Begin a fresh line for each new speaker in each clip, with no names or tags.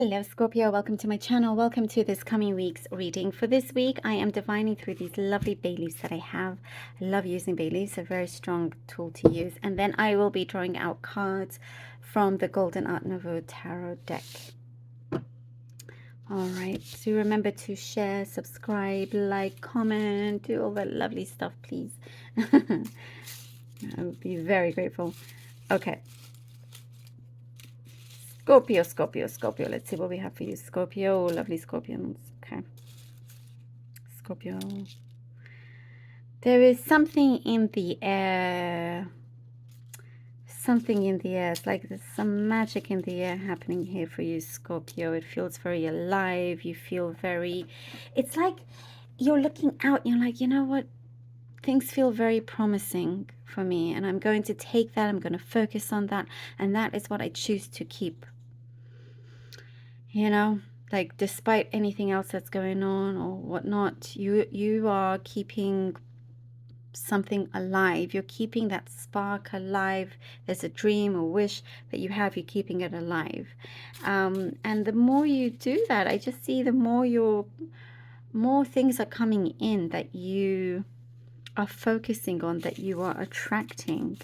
Hello Scorpio, welcome to my channel. Welcome to this coming week's reading. For this week, I am divining through these lovely bay leaves that I have. I love using bay leaves, a very strong tool to use. And then I will be drawing out cards from the Golden Art Nouveau Tarot deck. All right, so remember to share, subscribe, like, comment, do all that lovely stuff, please. I would be very grateful. Okay. Scorpio, Scorpio, Scorpio. Let's see what we have for you, Scorpio. Lovely Scorpions. Okay. Scorpio. There is something in the air. Something in the air. It's like there's some magic in the air happening here for you, Scorpio. It feels very alive. You feel very... It's like you're looking out. You're like, you know what? Things feel very promising for me. And I'm going to take that. I'm going to focus on that. And that is what I choose to keep. You know, like despite anything else that's going on or whatnot, you are keeping something alive. You're keeping that spark alive. There's a dream, a wish that you have. You're keeping it alive. And the more you do that, I just see the more things are coming in that you are focusing on, that you are attracting.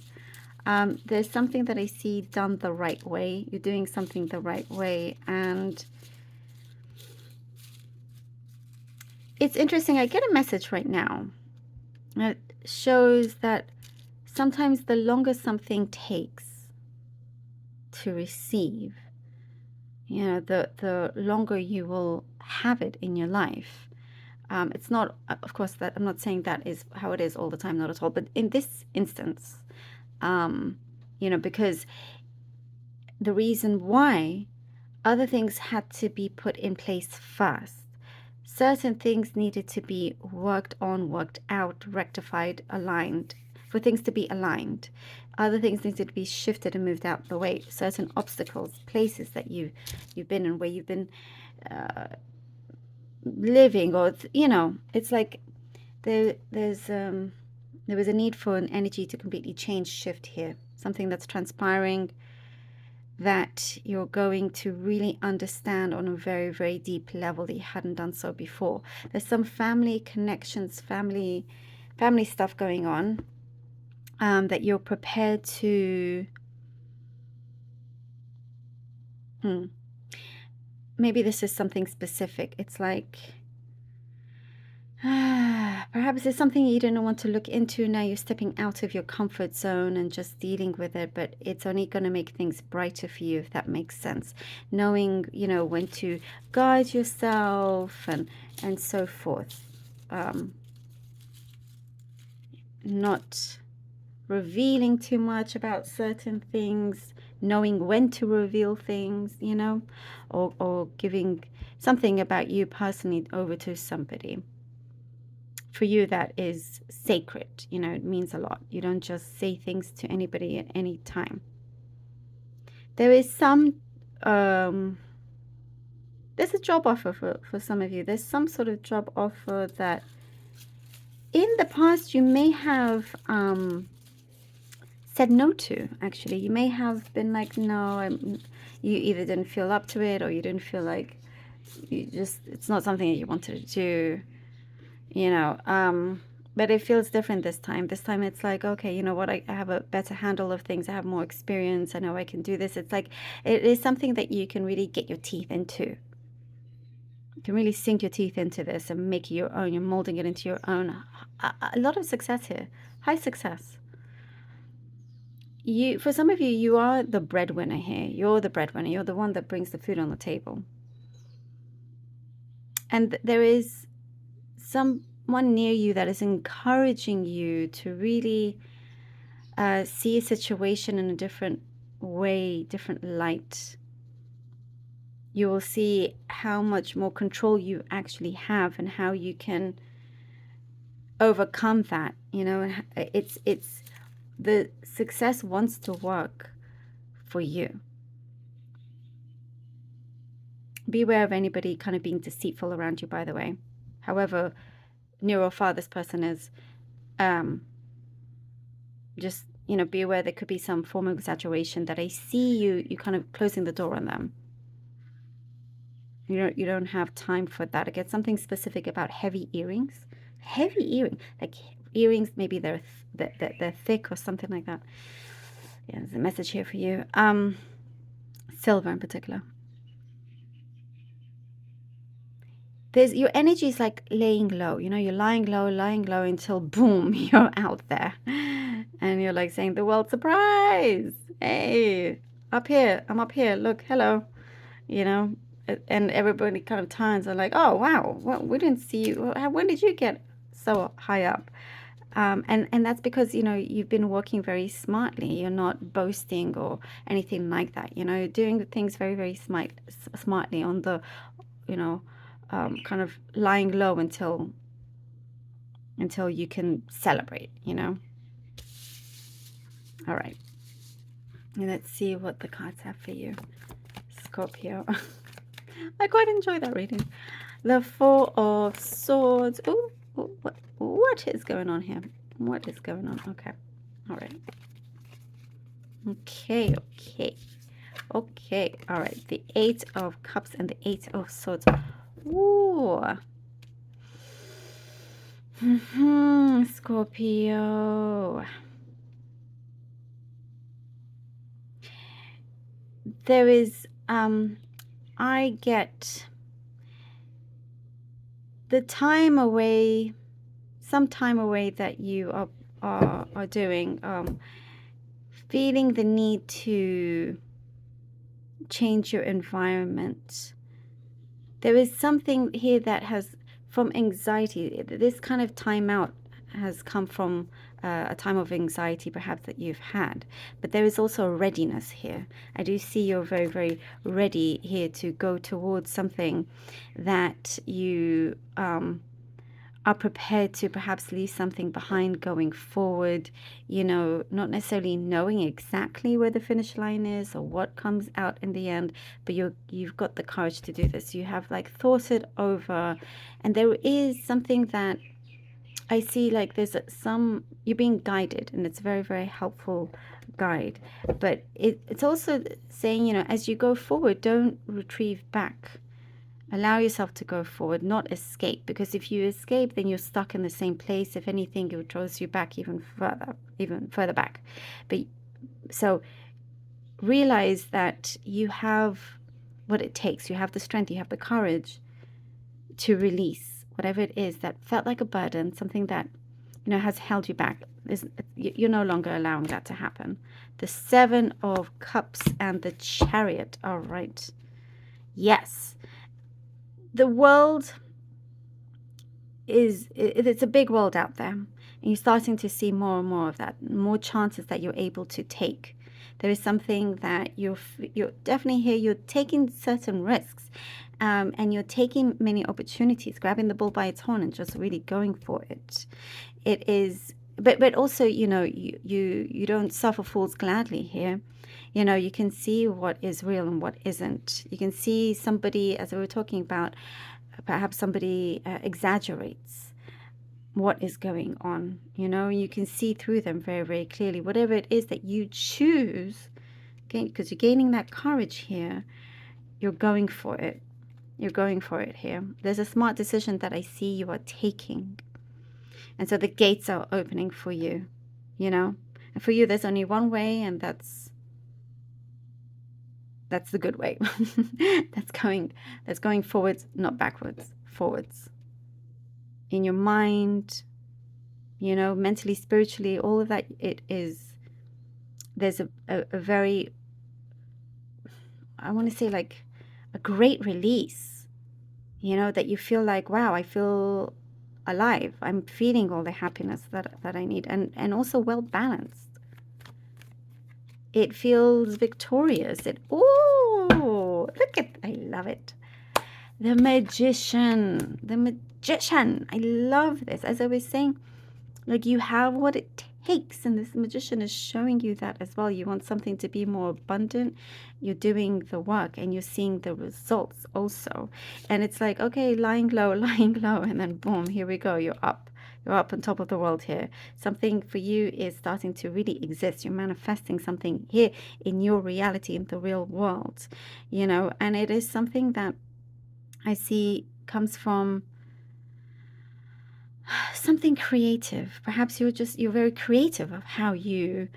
There's something that I see done the right way. You're doing something the right way. And it's interesting. I get a message right now that shows that sometimes the longer something takes to receive, you know, the longer you will have it in your life. It's not, of course, that I'm not saying that is how it is all the time, not at all. But in this instance, you know, because the reason why other things had to be put in place first. Certain things needed to be worked on, worked out, rectified, aligned, for things to be aligned. Other things needed to be shifted and moved out the way. Certain obstacles, places that you've been in, where you've been living, or, you know, it's like there was a need for an energy to completely change, shift here. Something that's transpiring that you're going to really understand on a very, very deep level that you hadn't done so before. There's some family connections, family stuff going on that you're prepared to... Maybe this is something specific. It's like... perhaps it's something you didn't want to look into. Now you're stepping out of your comfort zone and just dealing with it, but it's only going to make things brighter for you, if that makes sense. Knowing, you know, when to guide yourself and so forth. Not revealing too much about certain things, knowing when to reveal things, you know, or giving something about you personally over to somebody. For you, that is sacred. You know, it means a lot. You don't just say things to anybody at any time. There is some there's a job offer for some of you. There's some sort of job offer that in the past you may have said no to. Actually, you may have been like, no, you either didn't feel up to it, or you didn't feel like it's not something that you wanted to do. You know, but it feels different this time. This time it's like, okay, you know what, I have a better handle of things. I have more experience. I know I can do this. It's like, it is something that you can really get your teeth into. You can really sink your teeth into this and make it your own. You're molding it into your own. A lot of success here. High success. For some of you, you are the breadwinner here. You're the breadwinner. You're the one that brings the food on the table. And there is someone near you that is encouraging you to really see a situation in a different way, different light. You will see how much more control you actually have and how you can overcome that. You know, it's the success wants to work for you. Beware of anybody kind of being deceitful around you, by the way. However near or far this person is, just, you know, be aware there could be some form of exaggeration that I see you kind of closing the door on them. You don't have time for that. I get something specific about heavy earrings. Heavy earring, like earrings, maybe they're thick or something like that. Yeah, there's a message here for you. Silver in particular. There's your energy is like laying low. You know, you're lying low until boom, you're out there, and you're like saying, "The world, surprise! Hey, up here, I'm up here. Look, hello." You know, and everybody kind of turns and like, "Oh wow, well, we didn't see you. When did you get so high up?" And that's because, you know, you've been working very smartly. You're not boasting or anything like that. You know, you're doing things very, very smartly on the, you know, kind of lying low until you can celebrate, you know. All right. And let's see what the cards have for you, Scorpio. I quite enjoy that reading. The Four of Swords. Ooh, what is going on here? What is going on? Okay. All right. Okay. All right. The Eight of Cups and the Eight of Swords. Ooh. Scorpio. There is, I get the time away, some time away that you are doing, feeling the need to change your environment. There is something here that has, from anxiety, this kind of time out has come from a time of anxiety perhaps that you've had, but there is also a readiness here. I do see you're very, very ready here to go towards something that you are prepared to perhaps leave something behind going forward, you know, not necessarily knowing exactly where the finish line is or what comes out in the end, but you've got the courage to do this. You have like thought it over, and there is something that I see, like there's you're being guided, and it's a very, very helpful guide, but it's also saying, you know, as you go forward, don't retrieve back. Allow yourself to go forward, not escape, because if you escape, then you're stuck in the same place. If anything, it draws you back even further back. But so realize that you have what it takes. You have the strength, you have the courage to release whatever it is that felt like a burden, something that, you know, has held you back. You're no longer allowing that to happen. The Seven of Cups and the Chariot. All right. Yes. The world it's a big world out there, and you're starting to see more and more of that, more chances that you're able to take. There is something that you're definitely here. You're taking certain risks, and you're taking many opportunities, grabbing the bull by its horn and just really going for it. It is, but also, you know, you don't suffer fools gladly here. You know, you can see what is real and what isn't. You can see somebody, as we were talking about, perhaps somebody exaggerates what is going on. You know, you can see through them very, very clearly. Whatever it is that you choose, okay, because you're gaining that courage here, you're going for it. You're going for it here. There's a smart decision that I see you are taking. And so the gates are opening for you, you know. And for you, there's only one way, and that's the good way. that's going forwards, not backwards, forwards. In your mind, you know, mentally, spiritually, all of that, there's a very, I want to say, like a great release, you know, that you feel like, wow, I feel alive. I'm feeling all the happiness that I need, and also well balanced. It feels victorious. Look at, I love it. The Magician. I love this. As I was saying, like, you have what it takes, and this Magician is showing you that as well. You want something to be more abundant. You're doing the work, and you're seeing the results also. And it's like, okay, lying low, and then boom, here we go. You're up. You're up on top of the world here. Something for you is starting to really exist. You're manifesting something here in your reality, in the real world, you know, and it is something that I see comes from something creative. Perhaps you're very creative of how you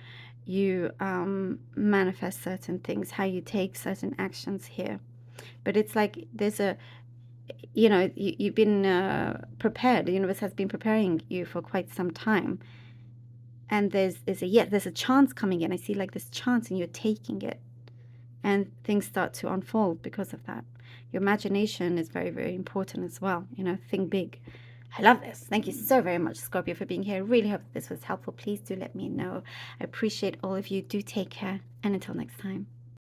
manifest certain things, how you take certain actions here. But it's like there's a, you've been prepared. The universe has been preparing you for quite some time, and there's a chance coming in. I see like this chance, and you're taking it, and things start to unfold because of that. Your imagination is very, very important as well. Think big. I love this. Thank you so very much, Scorpio, for being here. I really hope this was helpful. Please do let me know. I appreciate all of you. Do take care, and until next time.